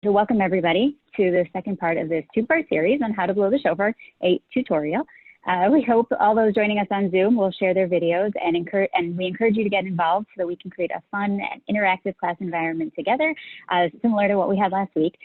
So welcome everybody to the second part of this two-part series on how to blow the shofar, a tutorial. We hope all those joining us on Zoom will share their videos and we encourage you to get involved so that we can create a fun and interactive class environment together, similar to what we had last week.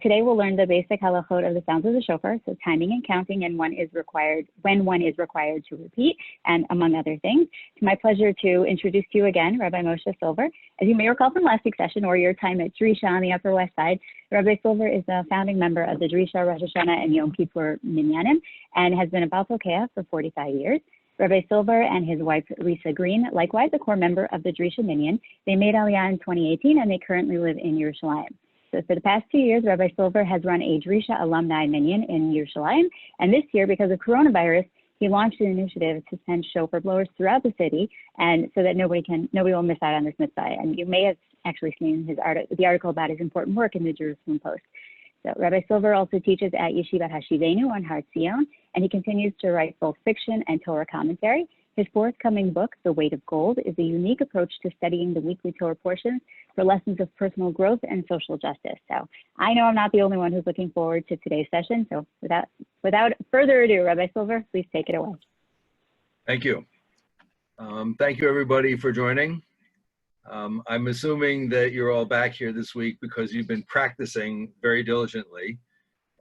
Today we'll learn the basic halakhot of the sounds of the shofar, so timing and counting and when one is required to repeat, and among other things. It's my pleasure to introduce to you again Rabbi Moshe Silver. As you may recall from last week's session or your time at Drisha on the Upper West Side, Rabbi Silver is a founding member of the Drisha, Rosh Hashanah, and Yom Kippur Minyanim and has been a Baal Tokea for 45 years. Rabbi Silver and his wife, Lisa Green, likewise a core member of the Drisha Minyan. They made Aliyah in 2018 and they currently live in Yerushalayim. So for the past 2 years, Rabbi Silver has run a Drisha alumni minyan in Yerushalayim. And this year, because of coronavirus, he launched an initiative to send shofar blowers throughout the city, and so that nobody will miss out on this mitzvah. And you may have actually seen the article about his important work in the Jerusalem Post. So Rabbi Silver also teaches at Yeshivat Hashivenu on Har Zion, and he continues to write both fiction and Torah commentary. His forthcoming book, The Weight of Gold, is a unique approach to studying the weekly Torah portions for lessons of personal growth and social justice. So I know I'm not the only one who's looking forward to today's session. So without further ado, Rabbi Silver, please take it away. Thank you. Thank you everybody for joining. I'm assuming that you're all back here this week because you've been practicing very diligently.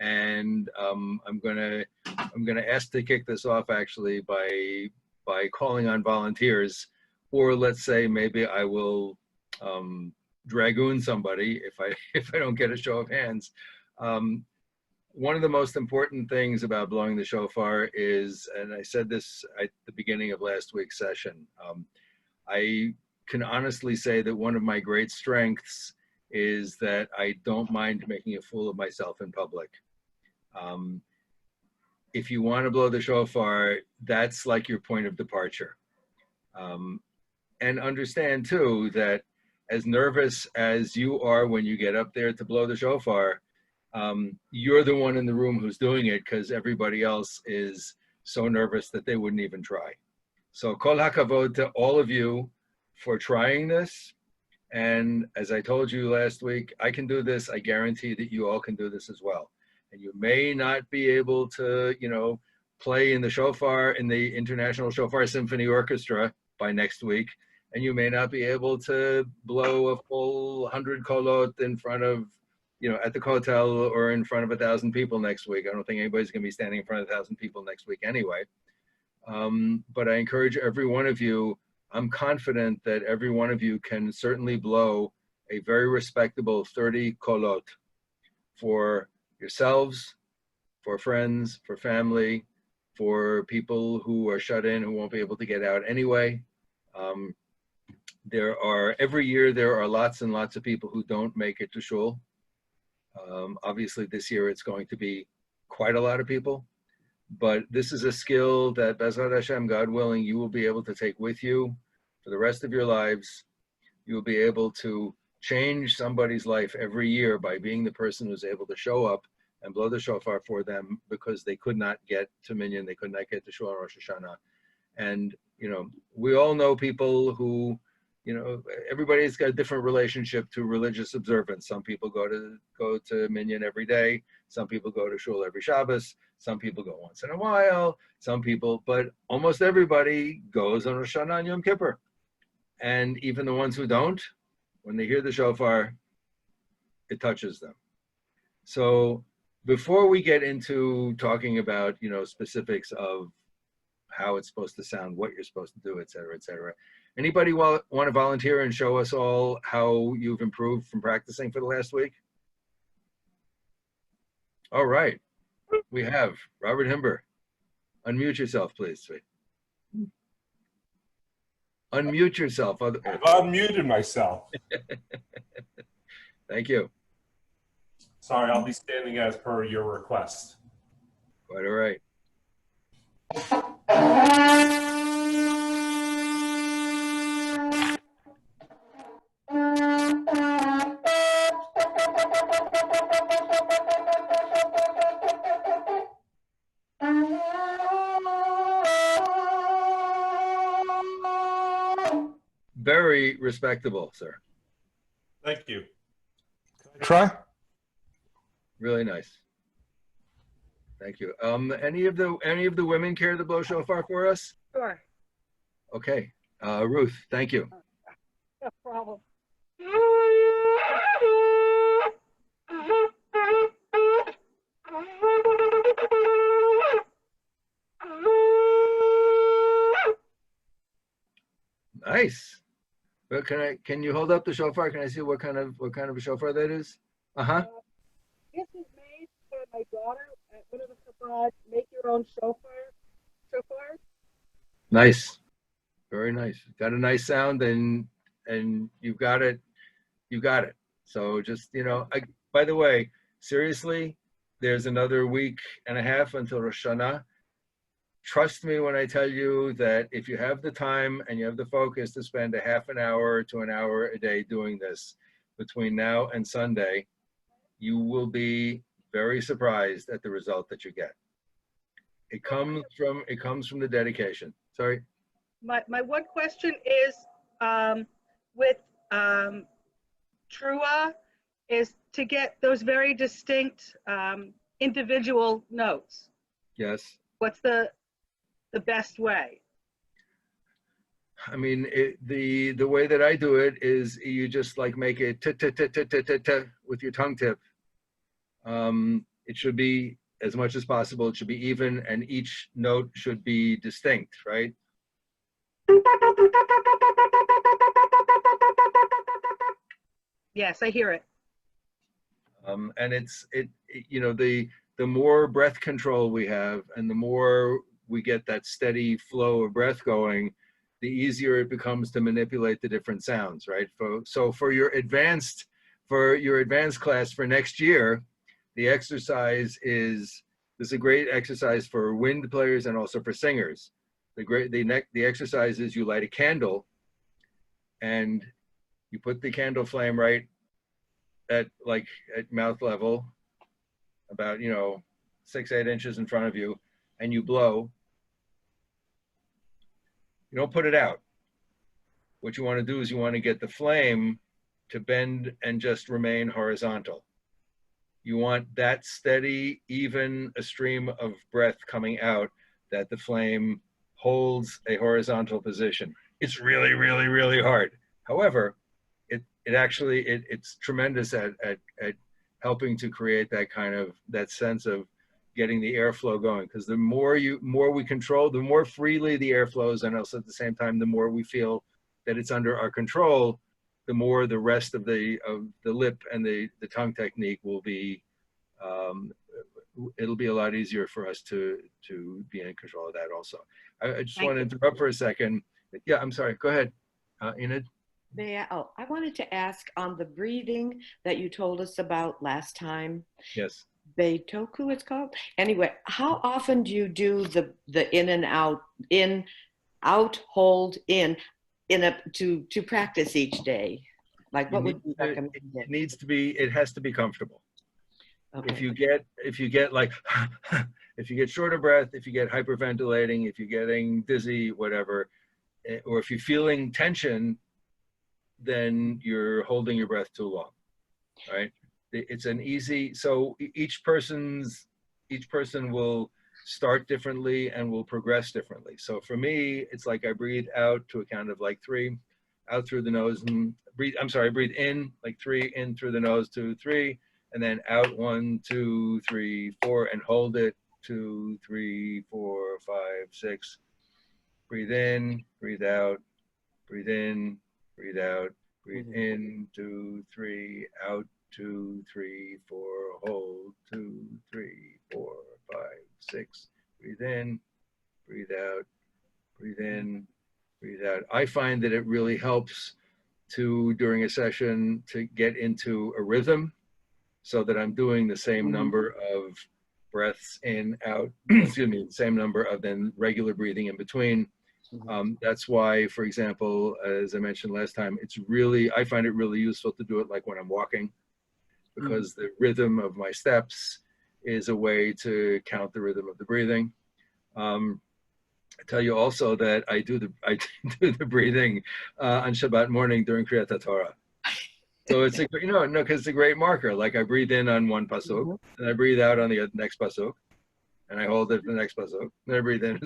And I'm gonna ask to kick this off actually by calling on volunteers, or let's say maybe I will dragoon somebody if I don't get a show of hands. One of the most important things about blowing the shofar is, and I said this at the beginning of last week's session, I can honestly say that one of my great strengths is that I don't mind making a fool of myself in public. If you want to blow the shofar, that's like your point of departure. And understand too that as nervous as you are when you get up there to blow the shofar, you're the one in the room who's doing it because everybody else is so nervous that they wouldn't even try. So kol hakavod to all of you for trying this. And as I told you last week, I can do this. I guarantee that you all can do this as well. And you may not be able to, play in the shofar, in the International Shofar Symphony Orchestra by next week. And you may not be able to blow a full 100 kolot in front of, at the hotel or in front of 1,000 people next week. I don't think anybody's going to be standing in front of 1,000 people next week anyway. But I encourage every one of you, I'm confident that every one of you can certainly blow a very respectable 30 kolot for yourselves, for friends, for family, for people who are shut in, who won't be able to get out anyway. Every year there are lots and lots of people who don't make it to shul. Obviously this year it's going to be quite a lot of people, but this is a skill that B'ezrat Hashem, God willing, you will be able to take with you for the rest of your lives. You will be able to change somebody's life every year by being the person who's able to show up and blow the shofar for them because they could not get to Minyan, they could not get to Shul and Rosh Hashanah. And, we all know people who, everybody's got a different relationship to religious observance. Some people go to Minyan every day. Some people go to Shul every Shabbos. Some people go once in a while. But almost everybody goes on Rosh Hashanah and Yom Kippur. And even the ones who don't, when they hear the shofar, it touches them. So before we get into talking about, specifics of how it's supposed to sound, what you're supposed to do, et cetera, anybody want to volunteer and show us all how you've improved from practicing for the last week? All right. We have Robert Himber. Unmute yourself, please, sweet. Unmute yourself. I've unmuted myself. Thank you. Sorry, I'll be standing as per your request. Quite all right. Very respectable, sir. Thank you. Try? Really nice. Thank you. Any of the women care to blow shofar for us? Sure. Okay. Ruth, thank you. No problem. Nice. Well, can you hold up the shofar? Can I see what kind of a shofar that is? Uh-huh. This is made by my daughter at one of the Chabad make your own shofar. Nice. Very nice. Got a nice sound, and you've got it. You got it. So just, by the way, seriously, there's another week and a half until Rosh Hashanah. Trust me when I tell you that if you have the time and you have the focus to spend a half an hour to an hour a day doing this between now and Sunday, you will be very surprised at the result that you get. It comes from the dedication. Sorry. My one question is with Trua is to get those very distinct individual notes. Yes. What's the best way? I mean, the way that I do it is you just like make it t-t-t-t-t-t-t with your tongue tip. It should be, as much as possible, it should be even, and each note should be distinct, right? Yes, I hear it. And the more breath control we have, and the more we get that steady flow of breath going, the easier it becomes to manipulate the different sounds, right? So for your advanced class for next year, the exercise is a great exercise for wind players and also for singers. The exercise is you light a candle and you put the candle flame right at mouth level, about 6-8 inches in front of you, and you blow. You don't put it out. What you want to do is you want to get the flame to bend and just remain horizontal. You want that steady, even a stream of breath coming out, that the flame holds a horizontal position. It's really, really, really hard. However, it's tremendous at helping to create that sense of getting the airflow going. Because the more we control, the more freely the air flows, and also at the same time, the more we feel that it's under our control, the more the rest of the lip and the tongue technique will be, it'll be a lot easier for us to be in control of that also. I just want to interrupt for a second. Yeah, I'm sorry. Go ahead, Enid. I wanted to ask on the breathing that you told us about last time. Yes. Beitoku, it's called. Anyway, how often do you do the in and out, in, out, hold, in to practice each day? Like what would you recommend? It has to be comfortable. Okay. If you get if you get short of breath, if you get hyperventilating, if you're getting dizzy, whatever, or if you're feeling tension, then you're holding your breath too long, right? It's an easy, so each person will start differently and will progress differently. So for me, it's like I breathe out to a count of 3, out through the nose, and breathe in 3, in through the nose, 2, 3, and then out 1, 2, 3, 4, and hold it 2, 3, 4, 5, 6. Breathe in, breathe out, breathe in, breathe out, breathe in, 2, 3, out, 2, 3, 4, hold, 2, 3, 4, 5, 6. Breathe in, breathe out, breathe in, breathe out. I find that it really helps during a session to get into a rhythm, so that I'm doing the same number of breaths in, out, excuse me, the same number of then regular breathing in between. That's why, for example, as I mentioned last time, I find it really useful to do it like when I'm walking, because the rhythm of my steps is a way to count the rhythm of the breathing. I tell you also that I do the breathing on Shabbat morning during Kriyat Torah. So it's a, no, because it's a great marker. Like I breathe in on one pasuk, and I breathe out on the next pasuk, and I hold it for the next pasuk, and I breathe in.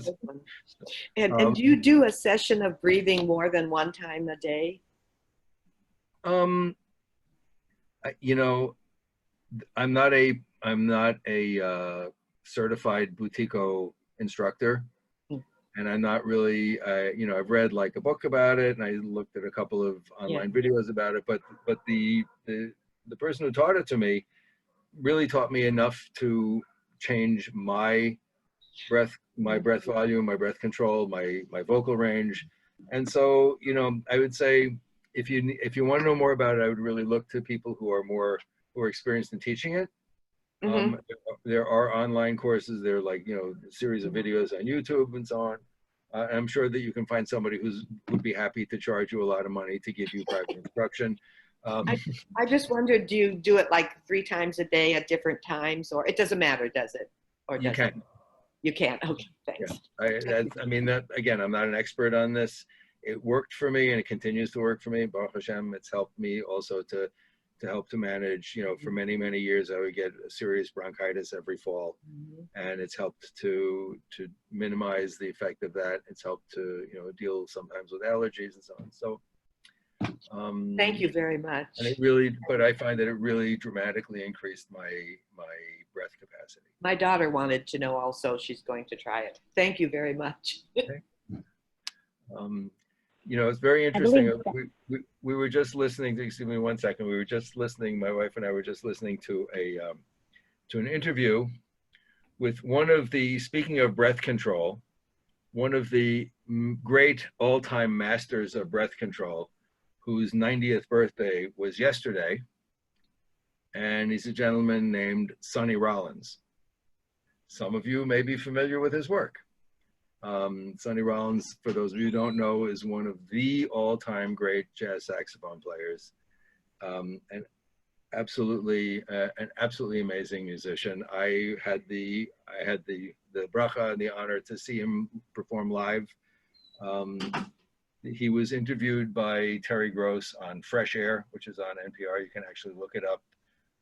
And do you do a session of breathing more than one time a day? You know, I'm not a certified Butiko instructor, and I'm not really, you know, I've read like a book about it, and I looked at a couple of online videos about it, but the person who taught it to me really taught me enough to change my breath volume, my breath control, my vocal range. And so, you know, I would say if you want to know more about it, I would really look to people who are experienced in teaching it. There are online courses. There are, like, you know, a series of videos on YouTube and so on. I'm sure that you can find somebody would be happy to charge you a lot of money to give you private instruction. I just wondered, do you do it like 3 times a day at different times, or it doesn't matter, does it? Or does you can. You can. Okay, thanks. Yeah. I mean, that again, I'm not an expert on this. It worked for me, and it continues to work for me. Baruch Hashem, it's helped me also to help to manage. You know, for many, many years, I would get a serious bronchitis every fall, and it's helped to minimize the effect of that. It's helped to, you know, deal sometimes with allergies and so on. So. Thank you very much. And but I find that it really dramatically increased my breath capacity. My daughter wanted to know also. She's going to try it. Thank you very much. Okay. You know, it's very interesting. We were just listening to, excuse me one second, we were just listening, my wife and I were just listening to an interview with one of the, speaking of breath control, one of the great all-time masters of breath control, whose 90th birthday was yesterday, and he's a gentleman named Sonny Rollins. Some of you may be familiar with his work. Sonny Rollins, for those of you who don't know, is one of the all-time great jazz saxophone players, and absolutely an absolutely amazing musician. I had the bracha and the honor to see him perform live. He was interviewed by Terry Gross on Fresh Air, which is on NPR. You can actually look it up.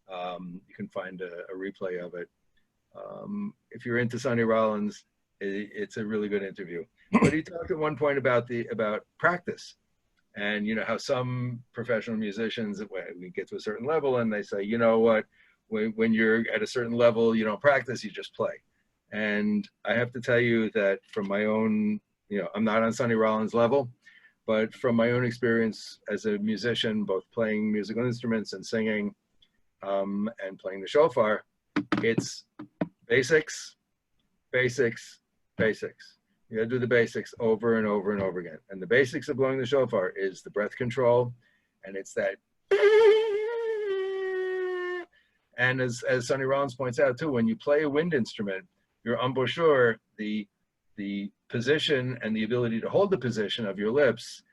You can find a replay of it. If you're into Sonny Rollins, it's a really good interview. But he talked at one point about practice, and you know how some professional musicians, when we get to a certain level, and they say, you know what, when you're at a certain level, you don't practice, you just play. And I have to tell you that from my own, you know, I'm not on Sonny Rollins' level, but from my own experience as a musician, both playing musical instruments and singing, and playing the shofar, it's basics, basics, basics. You gotta do the basics over and over and over again. And the basics of blowing the shofar is the breath control, and it's that. And as Sonny Rollins points out too, when you play a wind instrument, your embouchure, the position and the ability to hold the position of your lips,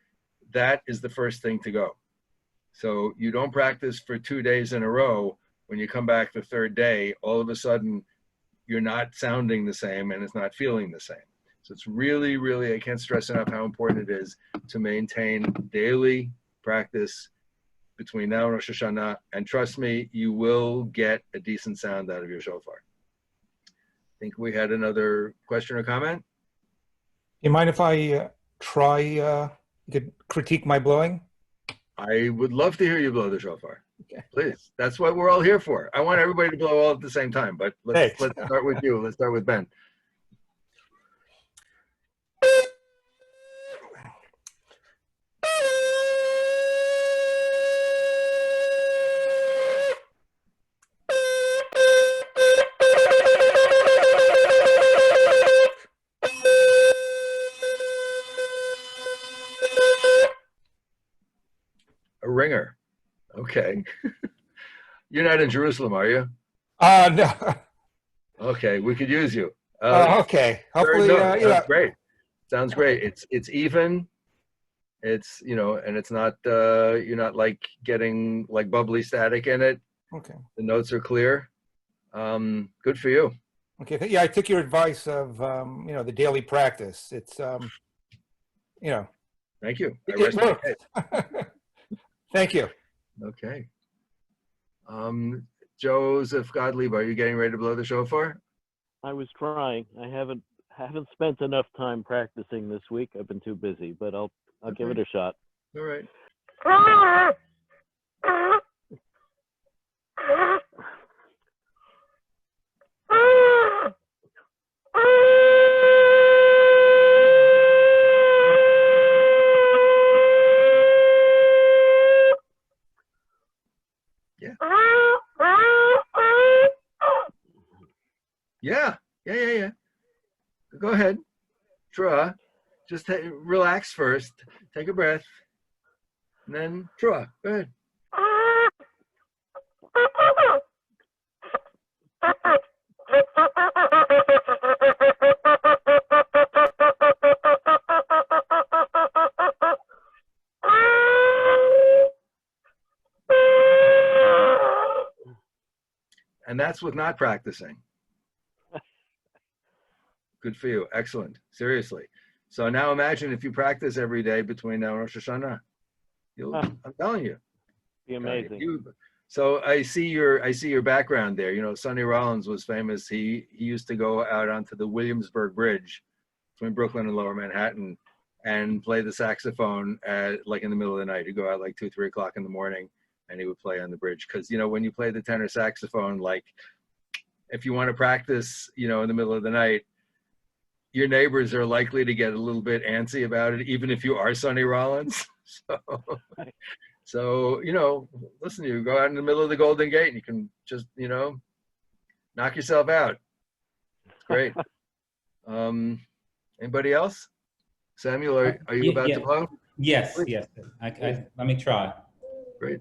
that is the first thing to go. So you don't practice for 2 days in a row. When you come back the third day, all of a sudden you're not sounding the same and it's not feeling the same. So it's really, really, I can't stress enough how important it is to maintain daily practice between now and Rosh Hashanah. And trust me, you will get a decent sound out of your shofar. I think we had another question or comment. You mind if I try, you could critique my blowing? I would love to hear you blow the shofar. Okay. Please. That's what we're all here for. I want everybody to blow all at the same time, but let's start with you. Let's start with Ben. A ringer. Okay. You're not in Jerusalem, are you? No. Okay, we could use you. Okay. Hopefully, sounds great. Sounds great. It's even. It's, you know, and it's not, you're not like getting like bubbly static in it. Okay. The notes are clear. Good for you. Okay. Yeah, I took your advice of, you know, the daily practice. It's, you know. Thank you. It worked. Thank you. Okay. Joseph Gottlieb, are you getting ready to blow the shofar? I was trying. I haven't spent enough time practicing this week. I've been too busy, but I'll give it a shot. All right. Yeah. Go ahead. Draw. Just relax first. Take a breath. And then draw. Go ahead. And that's with not practicing. Good for you. Excellent. Seriously. So now imagine if you practice every day between now and Rosh Hashanah. I'm telling you. Be amazing. So I see your background there. You know, Sonny Rollins was famous. He used to go out onto the Williamsburg Bridge between Brooklyn and Lower Manhattan and play the saxophone at like in the middle of the night. He'd go out like 2, 3 o'clock in the morning and he would play on the bridge. Because, you know, when you play the tenor saxophone, like if you want to practice, you know, in the middle of the night, your neighbors are likely to get a little bit antsy about it, even if you are Sonny Rollins. So, you know, listen, you go out in the middle of the Golden Gate and you can just, you know, knock yourself out. It's great. Anybody else? Samuel, are you about to blow? Yes. Let me try. Great.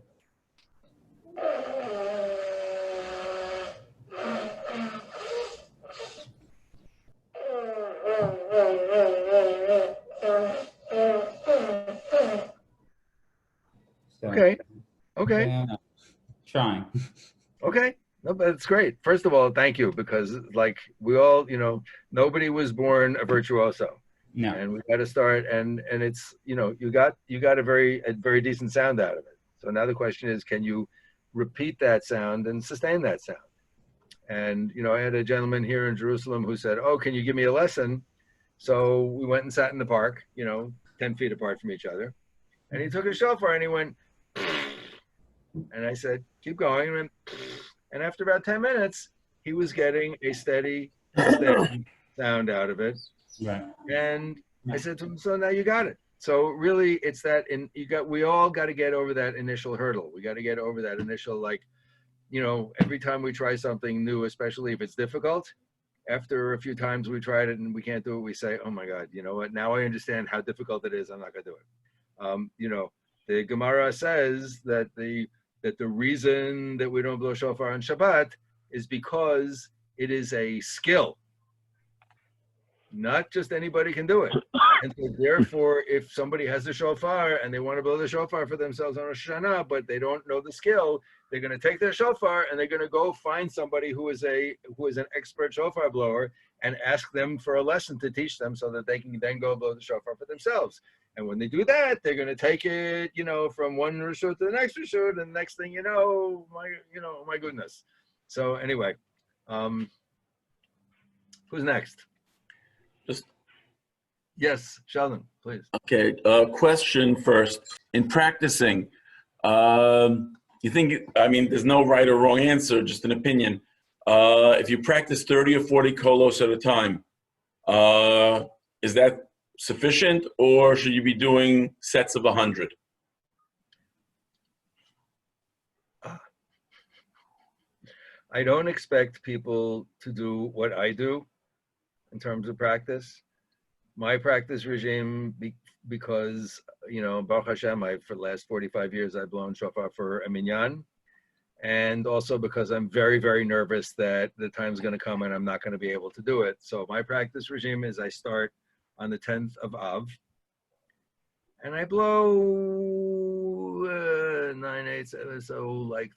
Okay. Yeah, no. Trying. Okay. No, but it's great. First of all, thank you, because like we all, you know, nobody was born a virtuoso. No. And we got to start, and it's, you know, you got a very decent sound out of it. So now the question is, can you repeat that sound and sustain that sound? And, you know, I had a gentleman here in Jerusalem who said, oh, can you give me a lesson? So we went and sat in the park, you know, 10 feet apart from each other. And he took a shofar and he went, and I said, keep going. And after about 10 minutes, he was getting a steady sound out of it. Right. And I said to him, so now you got it. So really it's that, we all got to get over that initial hurdle. We got to get over that initial, like, you know, every time we try something new, especially if it's difficult, after a few times we tried it and we can't do it, we say, oh my God, you know what? Now I understand how difficult it is. I'm not going to do it. You know, the Gemara says that the reason that we don't blow shofar on Shabbat is because it is a skill. Not just anybody can do it. And so therefore, if somebody has a shofar and they want to blow the shofar for themselves on Rosh Hashanah, but they don't know the skill, they're going to take their shofar and they're going to go find somebody who is an expert shofar blower and ask them for a lesson to teach them so that they can then go blow the shofar for themselves. And when they do that, they're going to take it, you know, from one reshut to the next reshut, and the next thing you know, my goodness. So anyway, who's next? Yes, Sheldon, please. Okay, question first. In practicing, you think, I mean, there's no right or wrong answer, just an opinion. If you practice 30 or 40 kolos at a time, is that sufficient, or should you be doing sets of 100? I don't expect people to do what I do in terms of practice. My practice regime, because, you know, Baruch Hashem, for the last 45 years, I've blown shofar for a minyan. And also because I'm very, very nervous that the time's going to come and I'm not going to be able to do it. So my practice regime is I start on the 10th of Av. And I blow 9, 8, 7, so like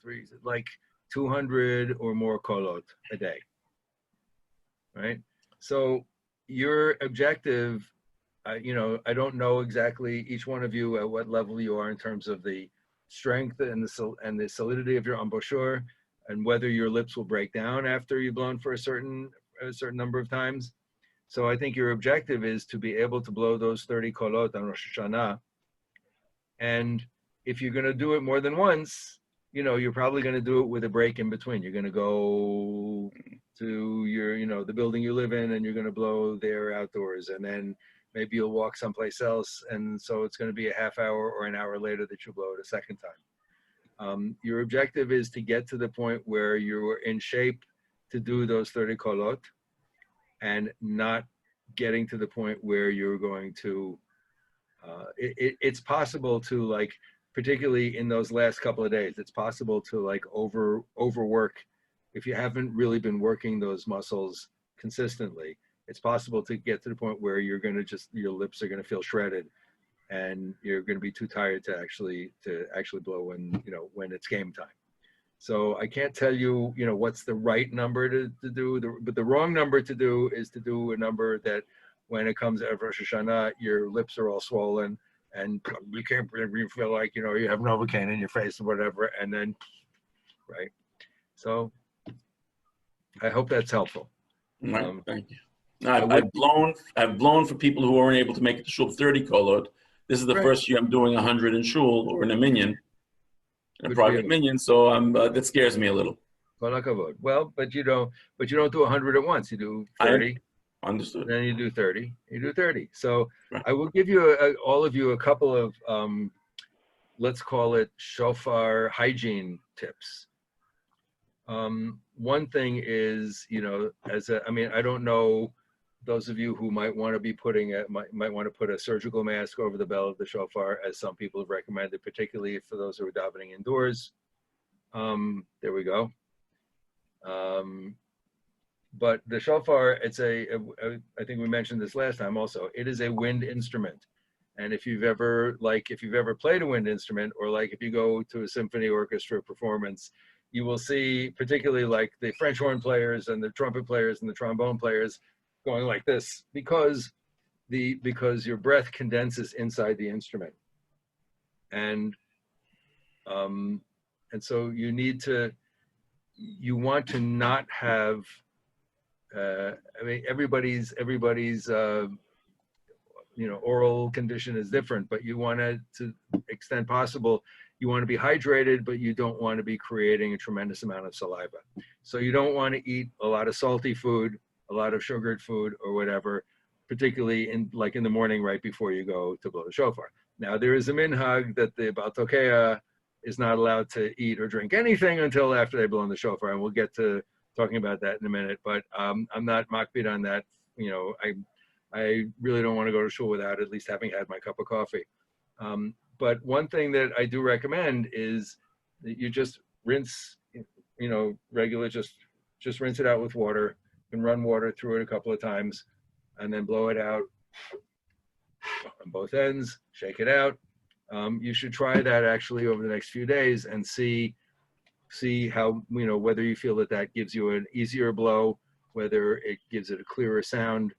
200 or more kolot a day, right? So your objective, you know, I don't know exactly each one of you at what level you are in terms of the strength and the solidity of your embouchure, and whether your lips will break down after you've blown for a certain number of times. So I think your objective is to be able to blow those 30 kolot on Rosh Hashanah. And if you're going to do it more than once, you know, you're probably going to do it with a break in between. You're going to go to your, you know, the building you live in, and you're going to blow there outdoors. And then maybe you'll walk someplace else. And so it's going to be a half hour or an hour later that you blow it a second time. Your objective is to get to the point where you're in shape to do those 30 kolot, and not getting to the point where you're going to, it's possible to, like, particularly in those last couple of days, it's possible to like overwork. If you haven't really been working those muscles consistently, it's possible to get to the point where you're going to just, your lips are going to feel shredded, and you're going to be too tired to actually blow when, you know, when it's game time. So I can't tell you, you know, what's the right number to do, but the wrong number to do is to do a number that when it comes to Rosh Hashanah, your lips are all swollen and you can't breathe, you feel like, you know, you have Novocaine in your face or whatever, and then, right? So I hope that's helpful. Right, thank you. I've blown for people who weren't able to make it to shul 30 kolot. This is the first year I'm doing 100 in shul or in a minyan. A private minion, so that scares me a little. Well, but you don't do 100 at once. You do 30. Understood. Then you do 30. You do 30. So right. I will give you all of you a couple of let's call it shofar hygiene tips. One thing is, you know, I mean, I don't know, those of you who might want to be might want to put a surgical mask over the bell of the shofar, as some people have recommended, particularly for those who are davening indoors. There we go. But the shofar, it's I think we mentioned this last time also, it is a wind instrument. And if you've ever played a wind instrument, or like if you go to a symphony orchestra performance, you will see particularly like the French horn players and the trumpet players and the trombone players going like this, because your breath condenses inside the instrument, and so you want to not have. I mean, everybody's you know, oral condition is different, but you want to extent possible, you want to be hydrated, but you don't want to be creating a tremendous amount of saliva. So you don't want to eat a lot of salty food, a lot of sugared food or whatever, particularly in the morning right before you go to blow the shofar. Now there is a minhag that the Baal Tokea is not allowed to eat or drink anything until after they blow in the shofar, and we'll get to talking about that in a minute, but I'm not makpid on that. You know, I really don't want to go to shul without at least having had my cup of coffee. But one thing that I do recommend is that you just rinse, you know, regular, just rinse it out with water. You can run water through it a couple of times and then blow it out on both ends, shake it out. You should try that actually over the next few days and see how, you know, whether you feel that gives you an easier blow, whether it gives it a clearer sound.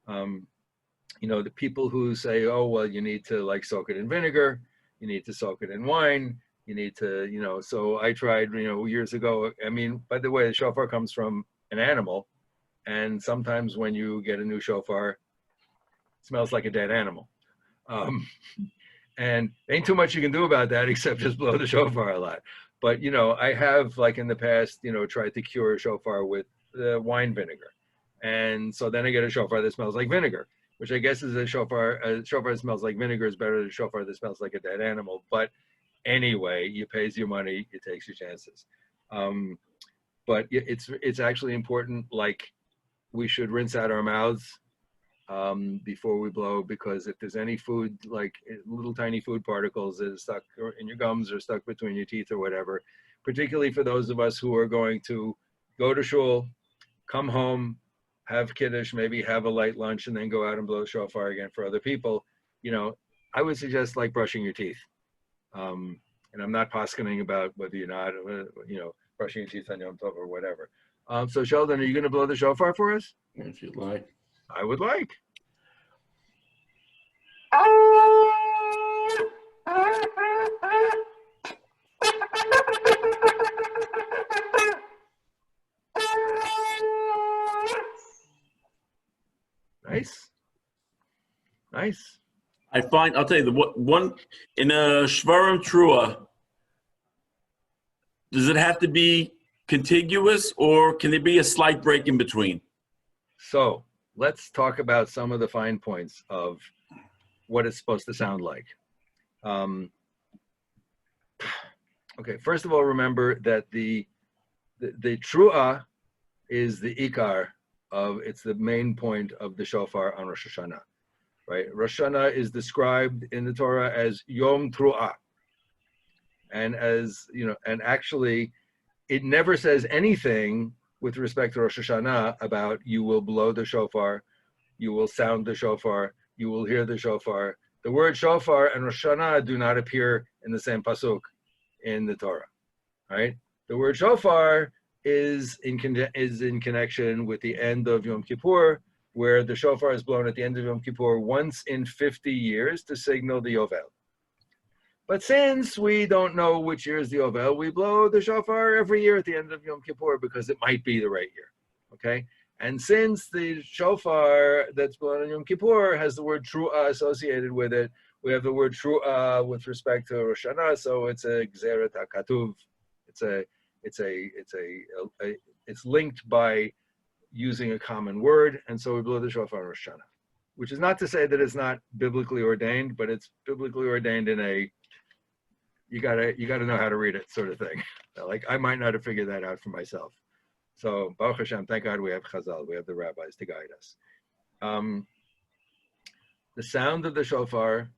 You know, the people who say, oh, well, you need to like soak it in vinegar, you need to soak it in wine, you need to, you know, so I tried, you know, years ago. I mean, by the way, the shofar comes from an animal, and sometimes when you get a new shofar, it smells like a dead animal. And ain't too much you can do about that except just blow the shofar a lot. But, you know, I have, like in the past, you know, tried to cure a shofar with wine vinegar. And so then I get a shofar that smells like vinegar, which I guess is a shofar that smells like vinegar is better than a shofar that smells like a dead animal. But anyway, you pays your money, you takes your chances. But it's actually important, like we should rinse out our mouths before we blow, because if there's any food, like little tiny food particles that are stuck in your gums or stuck between your teeth or whatever, particularly for those of us who are going to go to shul, come home, have kiddush, maybe have a light lunch, and then go out and blow shofar again for other people, you know, I would suggest like brushing your teeth. And I'm not poskening about whether you're not, you know, brushing your teeth on Yom Tov or whatever. So Sheldon, are you going to blow the shofar for us? If you'd like. I would like. Nice. I'll tell you, one in a Shvarim Trua, does it have to be contiguous or can there be a slight break in between? So let's talk about some of the fine points of what it's supposed to sound like. Okay, first of all, remember that the Trua is the Ikar it's the main point of the shofar on Rosh Hashanah, right? Rosh Hashanah is described in the Torah as Yom Trua. And and actually, it never says anything with respect to Rosh Hashanah about you will blow the shofar, you will sound the shofar, you will hear the shofar. The word shofar and Rosh Hashanah do not appear in the same pasuk in the Torah, right? The word shofar is in connection with the end of Yom Kippur, where the shofar is blown at the end of Yom Kippur once in 50 years to signal the Yovel. But since we don't know which year is the Yovel, we blow the shofar every year at the end of Yom Kippur because it might be the right year, okay? And since the shofar that's blown on Yom Kippur has the word Tru'ah associated with it, we have the word Tru'ah with respect to Rosh Hashanah, so it's a Gzeret HaKatuv. It's linked by using a common word, and so we blow the shofar on Rosh Hashanah, which is not to say that it's not biblically ordained, but it's biblically ordained in a you gotta know how to read it sort of thing. Like I might not have figured that out for myself. So Baruch Hashem, thank God we have Chazal, we have the rabbis to guide us. The sound of the shofar,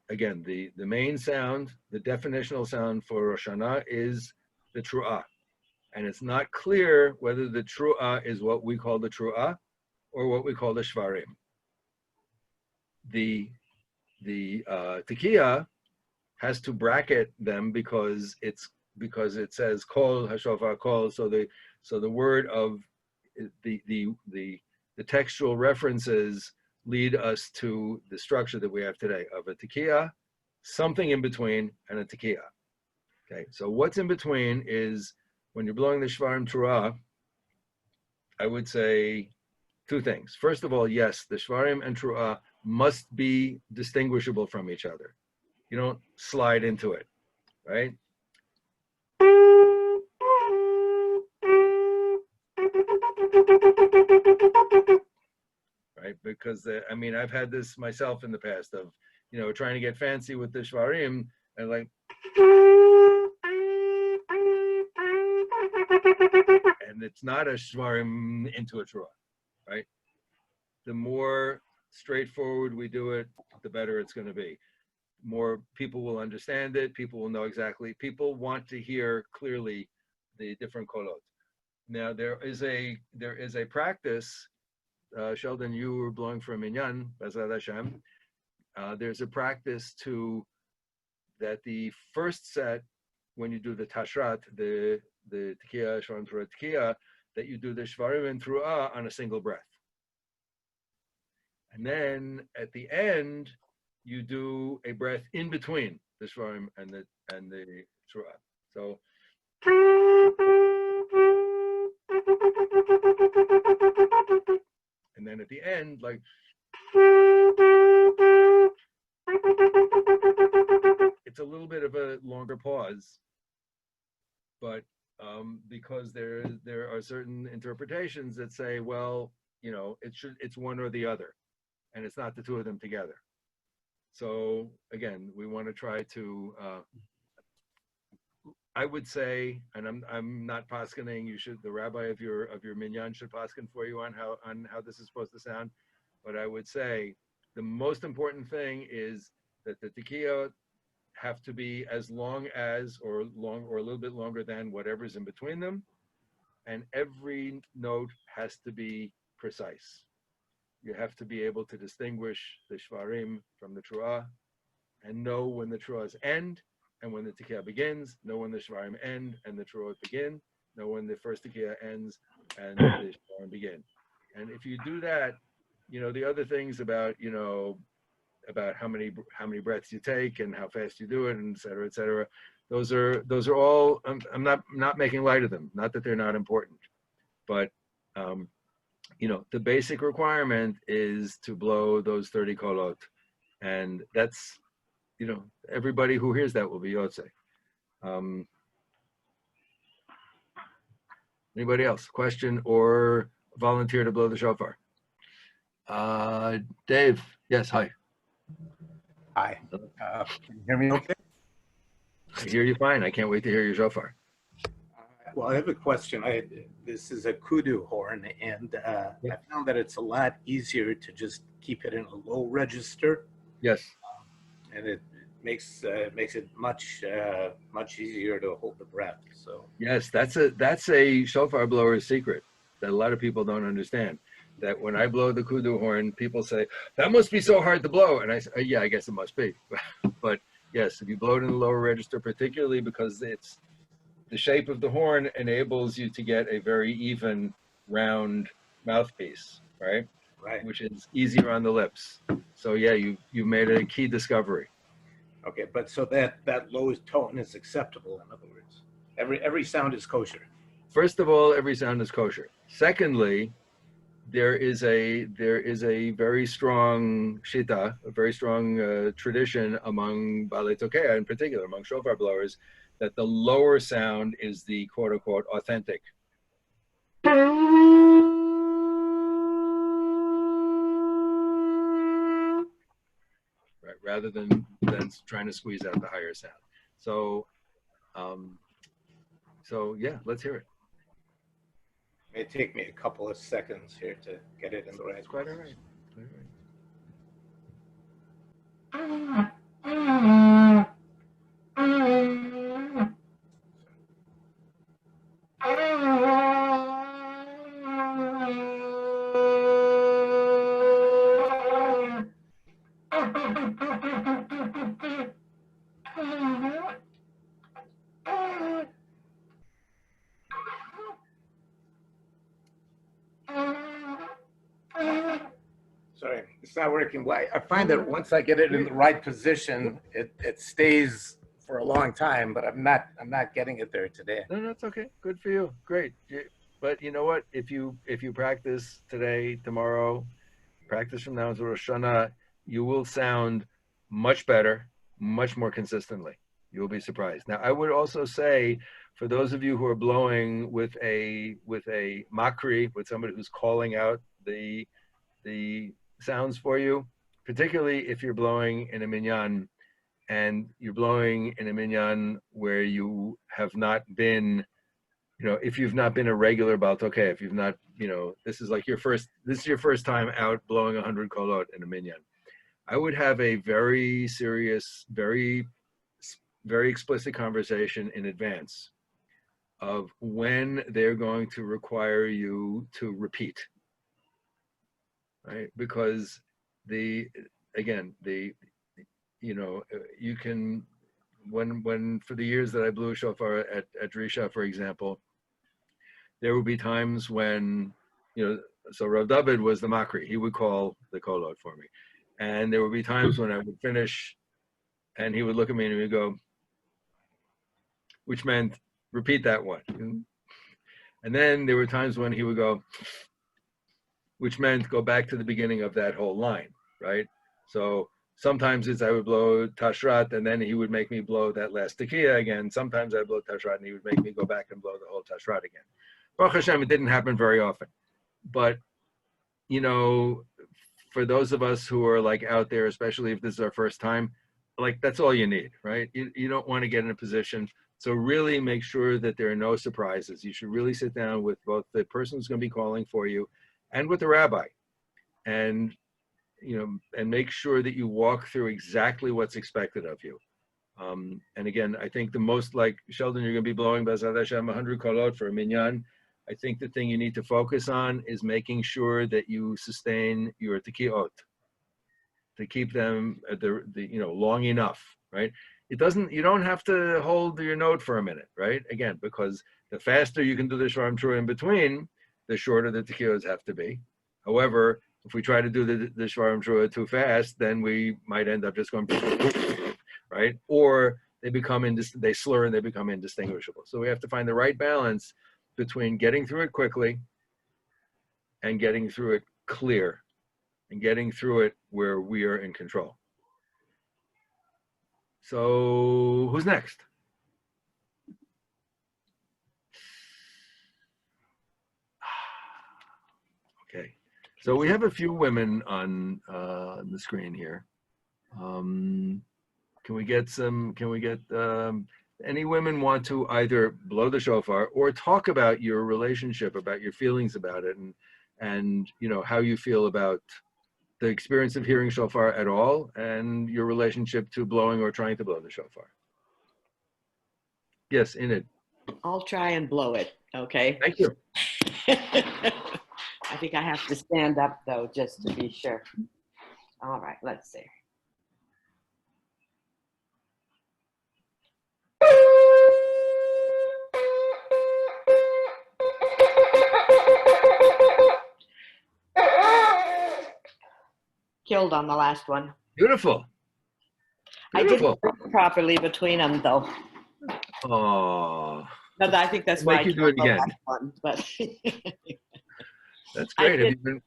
again, the main sound, the definitional sound for Rosh Hashanah is the Tru'ah. And it's not clear whether the Tru'ah is what we call the Tru'ah or what we call the Shvarim. The Tekiah has to bracket them because it says Kol HaShofar Kol, so the word of the textual references lead us to the structure that we have today of a Tekiah, something in between, and a Tekiah. Okay, so what's in between is when you're blowing the Shvarim Tru'ah, I would say two things. First of all, yes, the Shvarim and Tru'ah must be distinguishable from each other. You don't slide into it, right? Right, because I've had this myself in the past of, trying to get fancy with the Shvarim and like, and it's not a Shvarim into a Truah, right? The more straightforward we do it, the better it's going to be. More people will understand it. People will know exactly. People want to hear clearly the different kolot. Now there is a practice. Sheldon, you were blowing for a minyan, B'ezrat Hashem. There's a practice that the first set, when you do the tashrat, the tekiah, shvarim truah tekiah, that you do the shvarim and truah on a single breath. And then at the end, you do a breath in between the shvarim and the truah. So and then at the end, like it's a little bit of a longer pause, but because there are certain interpretations that say, well, it's one or the other, and it's not the two of them together. So again, we want to try to. I would say, and I'm not paskening. The rabbi of your minyan should pasken for you on how this is supposed to sound. But I would say the most important thing is that the tekiah have to be as long as or a little bit longer than whatever's in between them, and every note has to be precise. You have to be able to distinguish the shvarim from the truah, and know when the truahs end and when the tekiah begins. Know when the shvarim end and the truah begin. Know when the first tekiah ends and the shvarim begin. And if you do that, the other things about how many breaths you take and how fast you do it, and et cetera. Those are all. I'm not making light of them. Not that they're not important, but the basic requirement is to blow those 30 kolot And that's, everybody who hears that will be Yotze. Anybody else? Question or volunteer to blow the shofar? Dave, yes, hi. Hi. Can you hear me okay? I hear you fine. I can't wait to hear your shofar. Well, I have a question. This is a kudu horn, and I found that it's a lot easier to just keep it in a low register. Yes. And it makes it much easier to hold the breath. So yes, that's a shofar blower's secret that a lot of people don't understand. That when I blow the kudu horn, people say that must be so hard to blow, and I say, yeah, I guess it must be. But yes, if you blow it in the lower register, particularly because it's the shape of the horn enables you to get a very even, round mouthpiece, right? Right. Which is easier on the lips. So yeah, you made a key discovery. Okay, but so that low tone is acceptable. In other words, every sound is kosher. First of all, every sound is kosher. Secondly, there is a very strong shita, a very strong tradition among Balei Tokea, in particular, among shofar blowers, that the lower sound is the quote-unquote authentic. Right, rather than trying to squeeze out the higher sound. So, yeah, let's hear it. It may take me a couple of seconds here to get it in the right. That's quite all right. Quite all right. Sorry, it's not working. Well, I find that once I get it in the right position, it stays for a long time. But I'm not getting it there today. No, that's okay. Good for you. Great. But you know what? If you practice today, tomorrow, practice from now until Rosh Hashanah, you will sound much better, much more consistently. You will be surprised. Now, I would also say, for those of you who are blowing with a makri, with somebody who's calling out the sounds for you, particularly if you're blowing in a minyan, and you're blowing in a minyan where you have not been, if you've not been a regular Baal Tokeh, if you've not, this is your first time out blowing 100 kolot in a minyan, I would have a very serious, very, very explicit conversation in advance of when they're going to require you to repeat. Right? Because you can, when for the years that I blew shofar at Drisha, for example, there would be times when, so Rav David was the makri, he would call the kolot for me. And there would be times when I would finish and he would look at me and he would go, which meant repeat that one. And then there were times when he would go, which meant go back to the beginning of that whole line, right? So sometimes I would blow tashrat, and then he would make me blow that last tekiah again. Sometimes I blow tashrat, and he would make me go back and blow the whole tashrat again. Baruch Hashem, it didn't happen very often. But, for those of us who are out there, especially if this is our first time, that's all you need, right? You don't want to get in a position. So really make sure that there are no surprises. You should really sit down with both the person who's going to be calling for you and with the rabbi, and and make sure that you walk through exactly what's expected of you. And again, I think the most, Sheldon, you're going to be blowing B'ezrat Hashem 100 kolot for a minyan. I think the thing you need to focus on is making sure that you sustain your tekiot, to keep them at the long enough, right? You don't have to hold your note for a minute, right? Again, because the faster you can do the Shofar-Out in between, the shorter the tekios have to be. However, if we try to do the Shofar-Out too fast, then we might end up just going, right? Or they slur and they become indistinguishable. So we have to find the right balance between getting through it quickly and getting through it clear and getting through it where we are in control. So who's next? Okay, so we have a few women on the screen here. Can we get any women want to either blow the shofar or talk about your relationship, about your feelings about it, and you know how you feel about the experience of hearing shofar at all, and your relationship to blowing or trying to blow the shofar. Yes, Enid. I'll try and blow it, okay? Thank you. I think I have to stand up though, just to be sure. All right, let's see. Killed on the last one. Beautiful. I didn't work properly between them though. Oh. No, I think that's why I Make you do it killed the again. last one. But That's great. Have you been?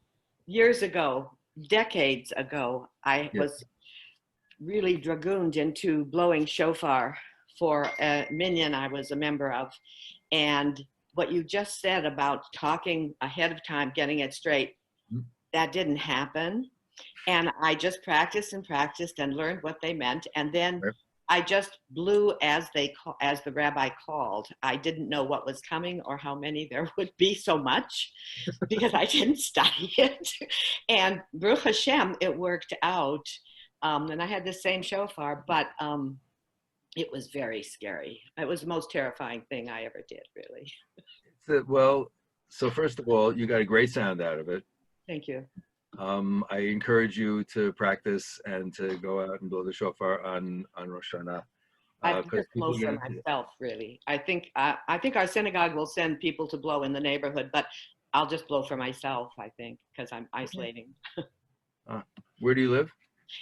Years ago, decades ago, I was really dragooned into blowing shofar for a minyan I was a member of. And what you just said about talking ahead of time, getting it straight, that didn't happen. And I just practiced and practiced and learned what they meant. And then I just blew as the rabbi called. I didn't know what was coming or how many there would be so much because I didn't study it. And Baruch Hashem, it worked out. And I had the same shofar, but it was very scary. It was the most terrifying thing I ever did, really. Well, so first of all, you got a great sound out of it. Thank you. I encourage you to practice and to go out and blow the shofar on Rosh Hashanah. I just blow for myself, really. I think our synagogue will send people to blow in the neighborhood, but I'll just blow for myself, I think, because I'm isolating. Where do you live?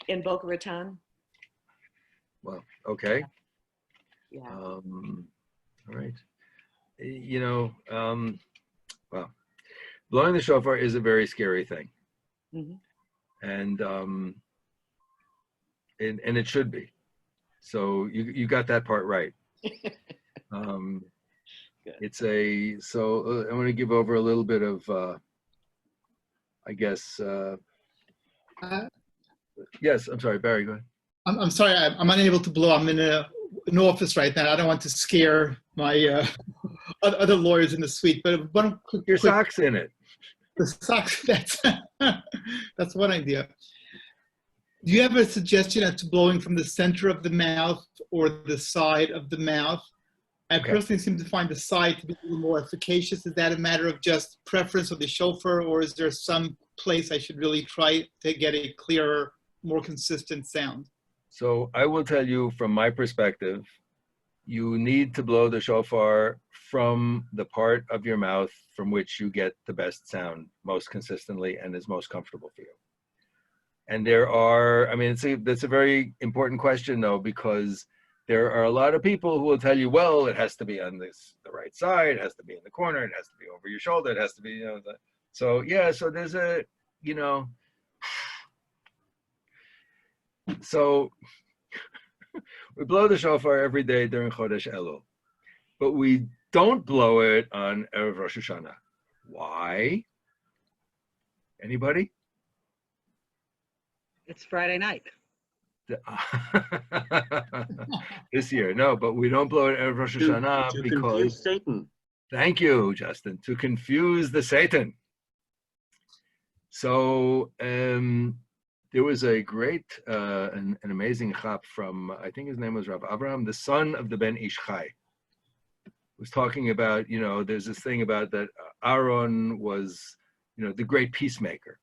In Boca Raton. Well, okay. Yeah. All right. You know, well, blowing the shofar is a very scary thing. Mm-hmm. And it should be. So you got that part right. It's so I want to give over a little bit of, I guess, yes, I'm sorry, Barry, go ahead. I'm sorry, I'm unable to blow. I'm in an office right now. I don't want to scare my other lawyers in the suite, but one quick... Your socks in it. The socks, that's one idea. Do you have a suggestion as to blowing from the center of the mouth or the side of the mouth? I personally seem to find the side to be a little more efficacious. Is that a matter of just preference of the shofar, or is there some place I should really try to get a clearer, more consistent sound? So I will tell you from my perspective, you need to blow the shofar from the part of your mouth from which you get the best sound most consistently and is most comfortable for you. And there are, I mean, that's a very important question though, because there are a lot of people who will tell you, well, it has to be on the right side, it has to be in the corner, it has to be over your shoulder, it has to be, you know, so yeah, so there's a, you know, so we blow the shofar every day during Chodesh Elul, but we don't blow it on Erev Rosh Hashanah. Why? Anybody? It's Friday night. This year, no, but we don't blow it Erev Rosh Hashanah to because confuse Satan. Thank you, Justin. To confuse the Satan. So there was a great, an amazing chap from, I think his name was Rav Abraham, the son of the Ben Ish Chai, was talking about, you know, there's this thing about that Aaron was, you know, the great peacemaker.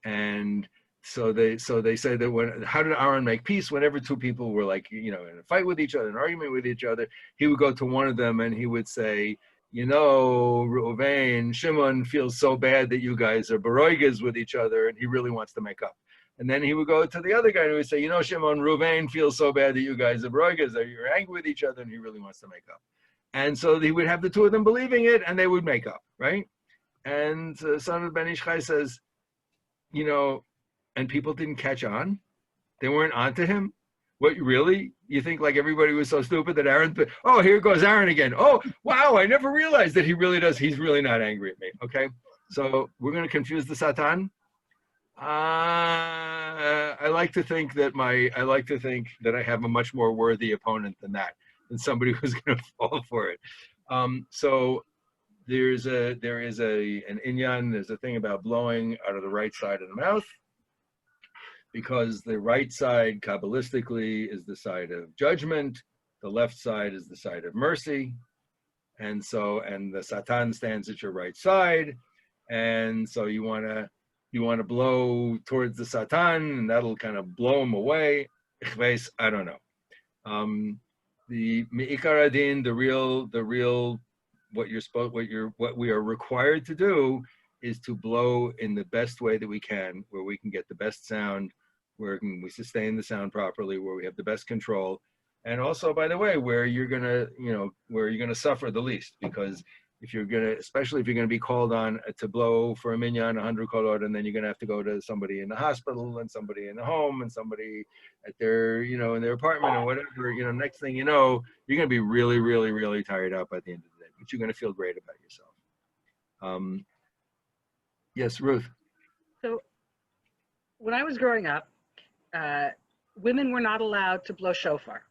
And so they say that how did Aaron make peace? Whenever two people were like, you know, in a fight with each other, an argument with each other, he would go to one of them and he would say, you know, Reuven, Shimon feels so bad that you guys are baroigas with each other and he really wants to make up. And then he would go to the other guy and he would say, you know, Shimon, Reuven feels so bad that you guys are baroigas, that you're angry with each other and he really wants to make up. And so he would have the two of them believing it and they would make up, right? And the son of Ben Ish Chai says, you know, and people didn't catch on. They weren't onto him. What, really? You think like everybody was so stupid that Aaron, oh, here goes Aaron again. Oh, wow, I never realized that he really does. He's really not angry at me, okay? So we're going to confuse the Satan. I like to think that I have a much more worthy opponent than that, than somebody who's going to fall for it. So there is an inyan, there's a thing about blowing out of the right side of the mouth, because the right side, Kabbalistically, is the side of judgment, the left side is the side of mercy, and the Satan stands at your right side, and so you want to blow towards the Satan, and that'll kind of blow him away. I don't know. The Me'ikar Adin, the real, what we are required to do is to blow in the best way that we can, where we can get the best sound, where we sustain the sound properly, where we have the best control, and also, by the way, where you're gonna suffer the least, because especially if you're gonna be called on to blow for a minyan 100 kolot, and then you're gonna have to go to somebody in the hospital and somebody in the home and somebody at their, in their apartment or whatever, next thing you know, you're gonna be really, really, really tired out by the end of the day, but you're gonna feel great about yourself. Yes, Ruth. So when I was growing up, women were not allowed to blow shofar.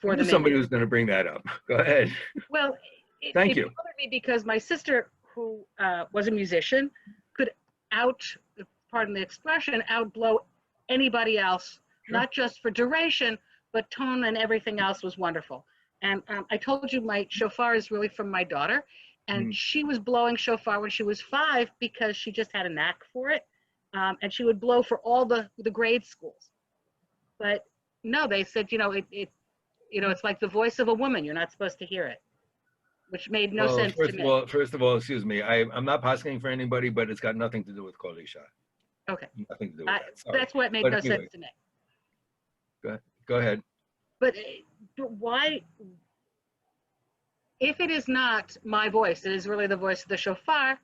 For the somebody who's going to bring that up. Go ahead. Well, it Thank you. bothered me because my sister, who was a musician, could pardon the expression, outblow anybody else, sure. Not just for duration, but tone and everything else was wonderful. And I told you my shofar is really from my daughter, and she was blowing shofar when she was 5 because she just had a knack for it. And she would blow for all the grade schools. But no, they said, it's like the voice of a woman. You're not supposed to hear it, which made no sense to me. First of all, excuse me. I'm not asking for anybody, but it's got nothing to do with Kol Isha. Okay. Nothing to do with that. That's what made no sense to me. Go ahead. But why, if it is not my voice, it is really the voice of the shofar,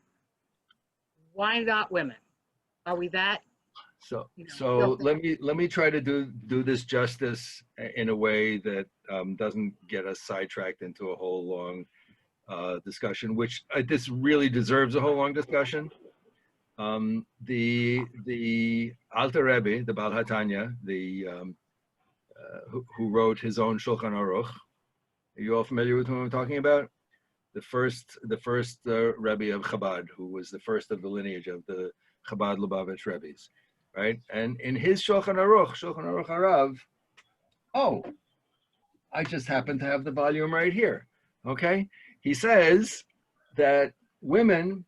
why not women? Are we that? So let me try to do this justice in a way that doesn't get us sidetracked into a whole long discussion, which this really deserves a whole long discussion. The Alter Rebbe, the Baal HaTanya, who wrote his own Shulchan Aruch. Are you all familiar with whom I'm talking about? The first Rebbe of Chabad, who was the first of the lineage of the Chabad Lubavitch Rebbe's, right? And in his Shulchan Aruch Harav, I just happen to have the volume right here, okay? He says that women,